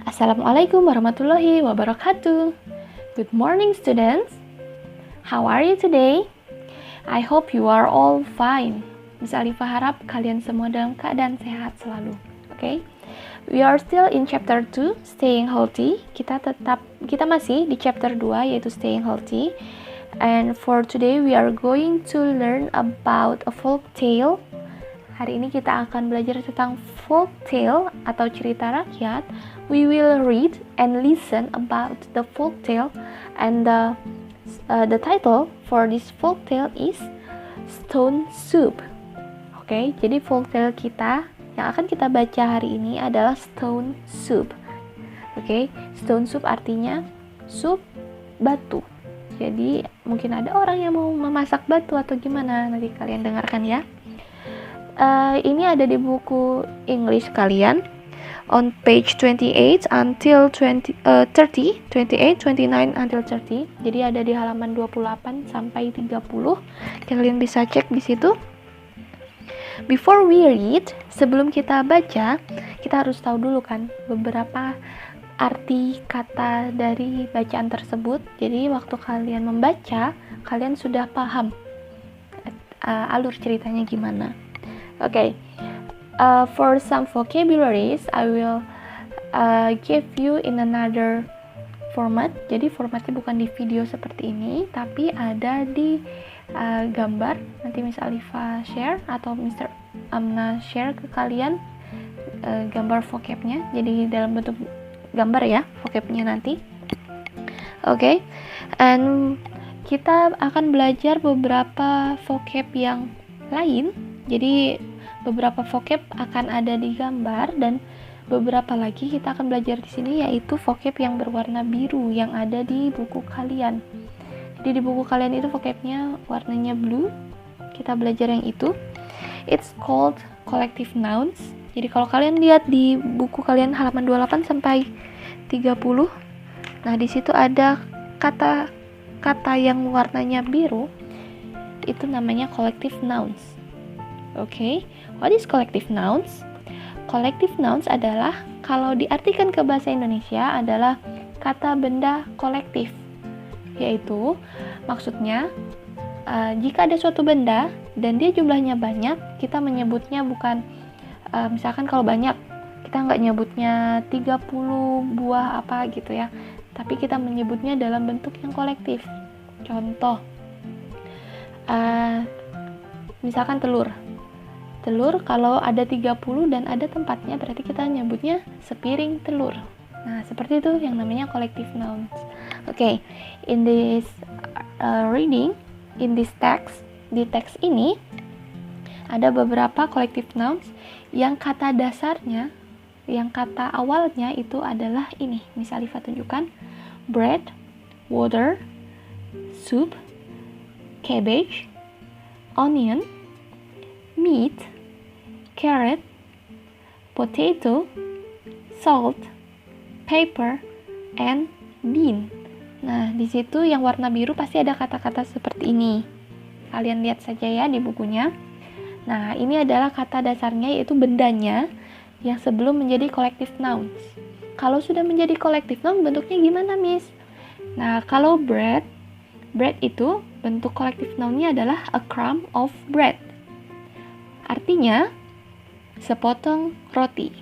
Assalamualaikum warahmatullahi wabarakatuh. Good morning, students. How are you today? I hope you are all fine. Miss Alifa harap kalian semua dalam keadaan sehat selalu. Okay? We are still in chapter 2, staying healthy. Kita masih di chapter 2 yaitu staying healthy. And for today we are going to learn about a folk tale. Hari ini kita akan belajar tentang folk tale atau cerita rakyat. We will read and listen about the folk tale, and the title for this folk tale is Stone Soup. Oke, jadi folk tale kita yang akan kita baca hari ini adalah Stone Soup. Oke, Stone Soup artinya sup batu. Jadi mungkin ada orang yang mau memasak batu atau gimana, nanti kalian dengarkan ya. Ini ada di buku English kalian on page 28 until 28, 29 until 30. Jadi ada di halaman 28 sampai 30. Kalian bisa cek di situ. Before we read, sebelum kita baca, kita harus tahu dulu kan beberapa arti kata dari bacaan tersebut. Jadi waktu kalian membaca, kalian sudah paham alur ceritanya gimana. Okay, for some vocabularies, I will give you in another format. Jadi formatnya bukan di video seperti ini, tapi ada di gambar. Nanti Miss Alifa share atau Mr. Amna share ke kalian gambar vocabnya. Jadi dalam bentuk gambar ya vocabnya nanti. Okay, and kita akan belajar beberapa vocab yang lain. Jadi beberapa vocab akan ada di gambar dan beberapa lagi kita akan belajar di sini, yaitu vocab yang berwarna biru yang ada di buku kalian. Jadi di buku kalian itu vocabnya warnanya blue. Kita belajar yang itu. It's called collective nouns. Jadi kalau kalian lihat di buku kalian halaman 28 sampai 30, nah di situ ada kata-kata yang warnanya biru. Itu namanya collective nouns. Okay, what is collective nouns? Collective nouns adalah, kalau diartikan ke bahasa Indonesia, adalah kata benda kolektif. Yaitu, maksudnya, jika ada suatu benda dan dia jumlahnya banyak, kita menyebutnya bukan, misalkan kalau banyak, kita nggak nyebutnya 30 buah apa gitu ya, tapi kita menyebutnya dalam bentuk yang kolektif. Contoh, misalkan telur kalau ada 30 dan ada tempatnya, berarti kita nyebutnya sepiring telur. Nah, seperti itu yang namanya collective nouns. Okay, in this reading, in this text, di teks ini ada beberapa collective nouns yang kata dasarnya, yang kata awalnya itu adalah ini. Miss Alifa tunjukkan: bread, water, soup, cabbage, onion, meat, carrot, potato, salt, pepper, and bean. Nah, di situ yang warna biru pasti ada kata-kata seperti ini. Kalian lihat saja ya di bukunya. Nah, ini adalah kata dasarnya, yaitu bendanya yang sebelum menjadi collective nouns. Kalau sudah menjadi collective noun, bentuknya gimana, Miss? Nah, kalau bread itu bentuk collective noun-nya adalah a crumb of bread. Artinya sepotong roti.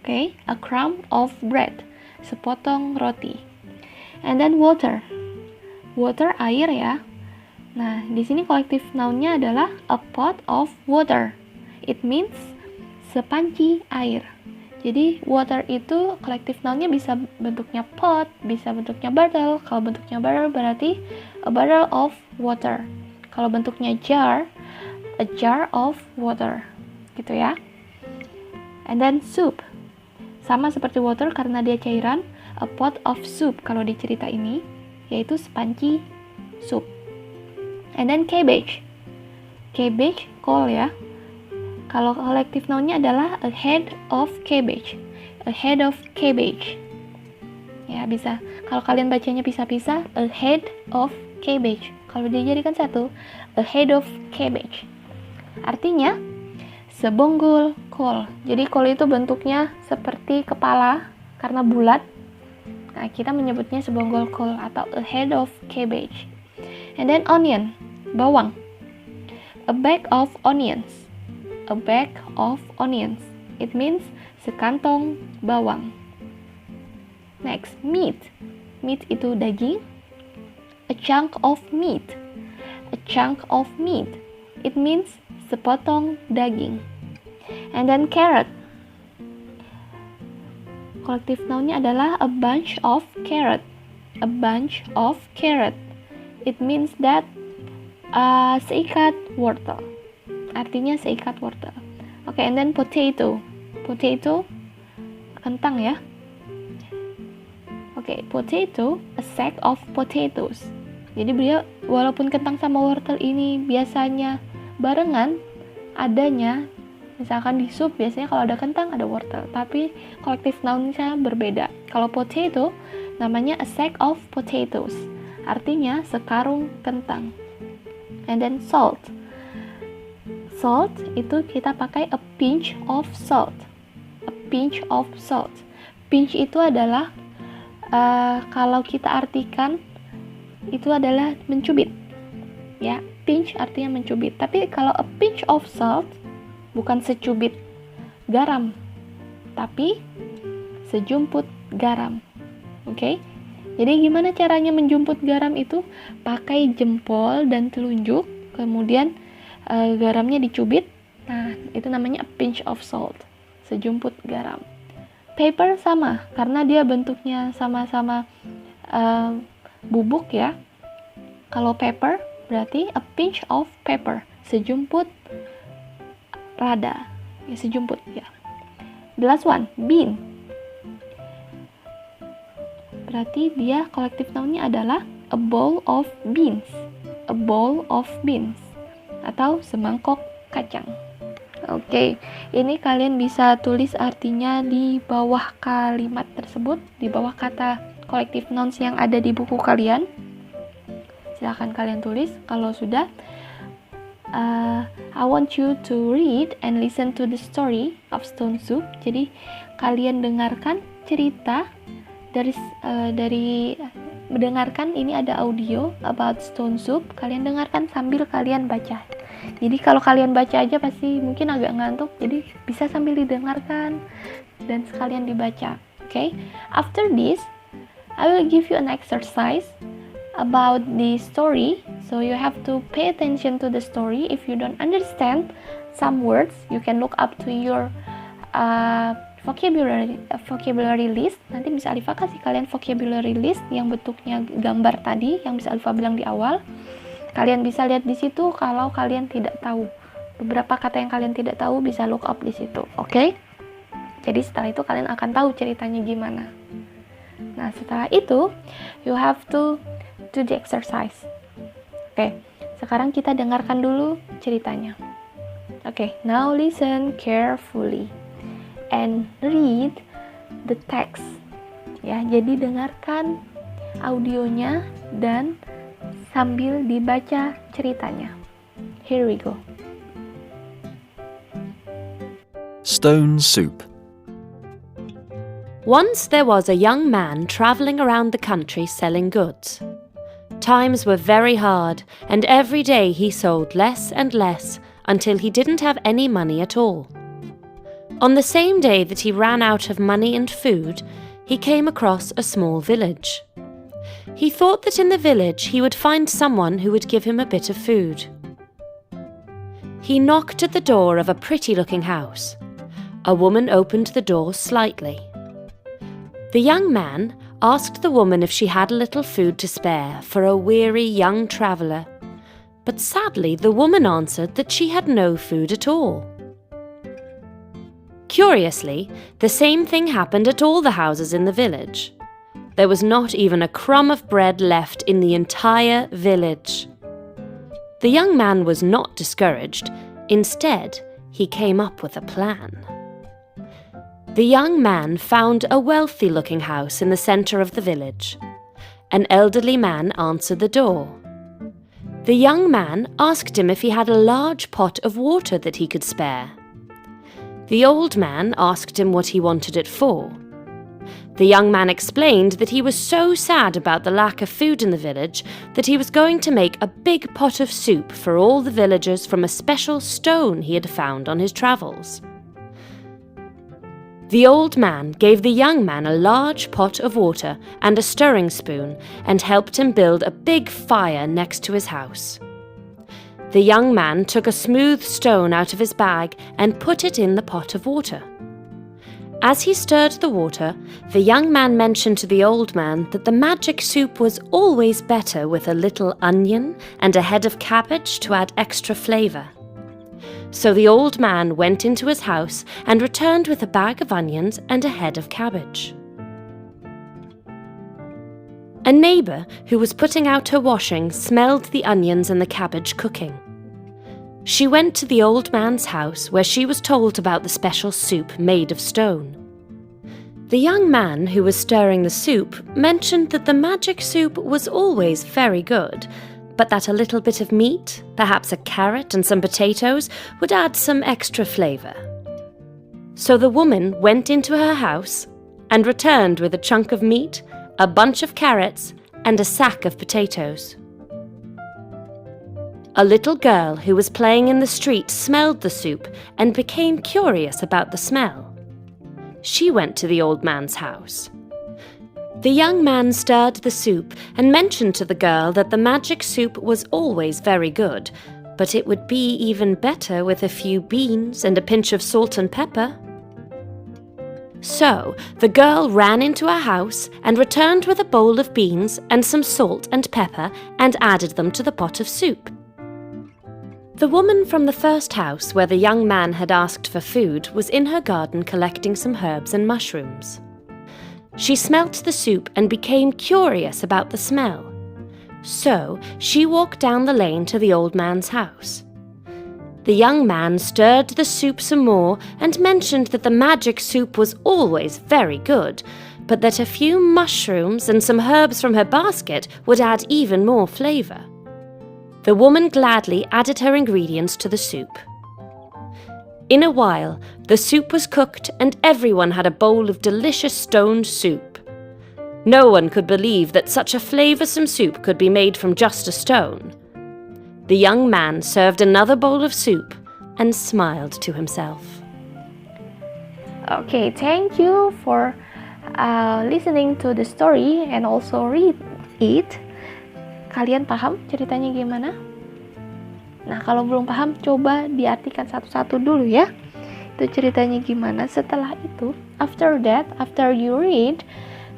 Okay, a crumb of bread, sepotong roti. And then water air ya. Nah, di sini collective noun-nya adalah a pot of water. It means sepanci air. Jadi water itu collective noun-nya bisa bentuknya pot, bisa bentuknya barrel. Kalau bentuknya barrel berarti a barrel of water. Kalau bentuknya jar, a jar of water, gitu ya. And then soup, sama seperti water karena dia cairan, a pot of soup kalau di cerita ini, yaitu sepanci sup. And then cabbage, kol ya. Kalau collective noun-nya adalah a head of cabbage, ya bisa. Kalau kalian bacanya pisah-pisah, a head of cabbage. Kalau dijadikan satu, a head of cabbage. Artinya sebonggol kol. Jadi kol itu bentuknya seperti kepala karena bulat. Nah, kita menyebutnya sebonggol kol atau a head of cabbage. And then onion, bawang. A bag of onions. A bag of onions. It means sekantong bawang. Next, meat. Meat itu daging. A chunk of meat. A chunk of meat. It means sepotong daging. And then carrot. Collective noun-nya adalah a bunch of carrot. A bunch of carrot. It means that seikat wortel. Artinya seikat wortel. Oke, and then potato. Potato, kentang ya. Oke, potato, a sack of potatoes. Jadi beliau, walaupun kentang sama wortel ini biasanya barengan, adanya, misalkan di sup biasanya kalau ada kentang ada wortel, tapi collective noun-nya berbeda. Kalau potato, namanya a sack of potatoes. Artinya sekarung kentang. And then salt. Salt itu kita pakai a pinch of salt. A pinch of salt. Pinch itu adalah kalau kita artikan itu adalah mencubit. Ya, pinch artinya mencubit. Tapi kalau a pinch of salt bukan secubit garam, tapi sejumput garam. Oke? Jadi gimana caranya menjumput garam itu? Pakai jempol dan telunjuk, kemudian garamnya dicubit. Nah, itu namanya a pinch of salt, sejumput garam. Pepper sama, karena dia bentuknya sama-sama bubuk ya. Kalau pepper berarti a pinch of pepper, sejumput rada, ya sejumput ya. The last one, bean. Berarti dia collective noun-nya adalah a bowl of beans. A bowl of beans atau semangkok kacang. Oke, ini kalian bisa tulis artinya di bawah kalimat tersebut, di bawah kata collective nouns yang ada di buku kalian. Silahkan kalian tulis. Kalau sudah, I want you to read and listen to the story of stone soup. Jadi kalian dengarkan cerita dari mendengarkan, ini ada audio about stone soup. Kalian dengarkan sambil kalian baca. Jadi kalau kalian baca aja pasti mungkin agak ngantuk. Jadi bisa sambil didengarkan dan sekalian dibaca. Okay? After this, I will give you an exercise about the story. So you have to pay attention to the story. If you don't understand some words, you can look up to your vocabulary list. Nanti bisa Alifa kasih kalian vocabulary list yang bentuknya gambar tadi, yang bisa Alifa bilang di awal. Kalian bisa lihat di situ kalau kalian tidak tahu. Beberapa kata yang kalian tidak tahu bisa look up di situ. Oke? Jadi setelah itu kalian akan tahu ceritanya gimana. Nah, setelah itu you have to do the exercise. Oke, sekarang kita dengarkan dulu ceritanya. Oke, now listen carefully and read the text. Ya, jadi dengarkan audionya dan sambil dibaca ceritanya. Here we go. Stone soup. Once there was a young man travelling around the country selling goods. Times were very hard, and every day he sold less and less until he didn't have any money at all. On the same day that he ran out of money and food, he came across a small village. He thought that in the village he would find someone who would give him a bit of food. He knocked at the door of a pretty-looking house. A woman opened the door slightly. The young man asked the woman if she had a little food to spare for a weary young traveller, but sadly the woman answered that she had no food at all. Curiously, the same thing happened at all the houses in the village. There was not even a crumb of bread left in the entire village. The young man was not discouraged. Instead, he came up with a plan. The young man found a wealthy-looking house in the centre of the village. An elderly man answered the door. The young man asked him if he had a large pot of water that he could spare. The old man asked him what he wanted it for. The young man explained that he was so sad about the lack of food in the village that he was going to make a big pot of soup for all the villagers from a special stone he had found on his travels. The old man gave the young man a large pot of water and a stirring spoon and helped him build a big fire next to his house. The young man took a smooth stone out of his bag and put it in the pot of water. As he stirred the water, the young man mentioned to the old man that the magic soup was always better with a little onion and a head of cabbage to add extra flavour. So the old man went into his house and returned with a bag of onions and a head of cabbage. A neighbour who was putting out her washing smelled the onions and the cabbage cooking. She went to the old man's house where she was told about the special soup made of stone. The young man who was stirring the soup mentioned that the magic soup was always very good, but that a little bit of meat, perhaps a carrot and some potatoes, would add some extra flavour. So the woman went into her house and returned with a chunk of meat, a bunch of carrots, and a sack of potatoes. A little girl who was playing in the street smelled the soup and became curious about the smell. She went to the old man's house. The young man stirred the soup and mentioned to the girl that the magic soup was always very good, but it would be even better with a few beans and a pinch of salt and pepper. So the girl ran into her house and returned with a bowl of beans and some salt and pepper and added them to the pot of soup. The woman from the first house where the young man had asked for food was in her garden collecting some herbs and mushrooms. She smelt the soup and became curious about the smell. So she walked down the lane to the old man's house. The young man stirred the soup some more and mentioned that the magic soup was always very good, but that a few mushrooms and some herbs from her basket would add even more flavour. The woman gladly added her ingredients to the soup. In a while, the soup was cooked and everyone had a bowl of delicious stone soup. No one could believe that such a flavoursome soup could be made from just a stone. The young man served another bowl of soup and smiled to himself. Okay, thank you for listening to the story and also read it. Kalian paham ceritanya gimana? Nah, kalau belum paham, coba diartikan satu-satu dulu ya. Itu ceritanya gimana. Setelah itu, after you read,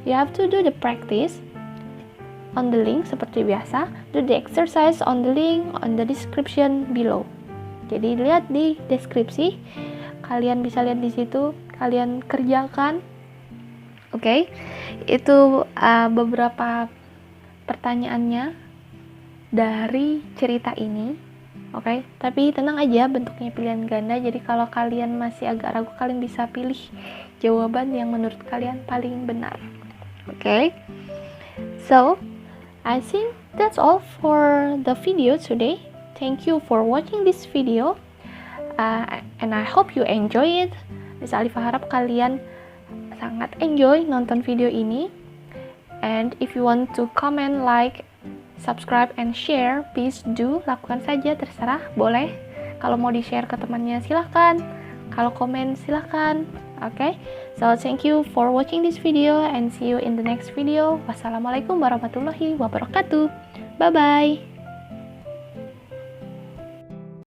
you have to do the practice on the link seperti biasa. Do the exercise on the link on the description below. Jadi lihat di deskripsi. Kalian bisa lihat di situ. Kalian kerjakan. Oke. Itu beberapa pertanyaannya dari cerita ini, oke? Tapi tenang aja, bentuknya pilihan ganda. Jadi kalau kalian masih agak ragu, kalian bisa pilih jawaban yang menurut kalian paling benar, oke? So, I think that's all for the video today. Thank you for watching this video, and I hope you enjoy it. Miss Alifa harap kalian sangat enjoy nonton video ini. And if you want to comment, like, subscribe and share, please do, lakukan saja, terserah, boleh. Kalau mau di-share ke temannya silahkan, kalau komen silahkan, okay? So thank you for watching this video and see you in the next video. Wassalamualaikum warahmatullahi wabarakatuh. Bye bye.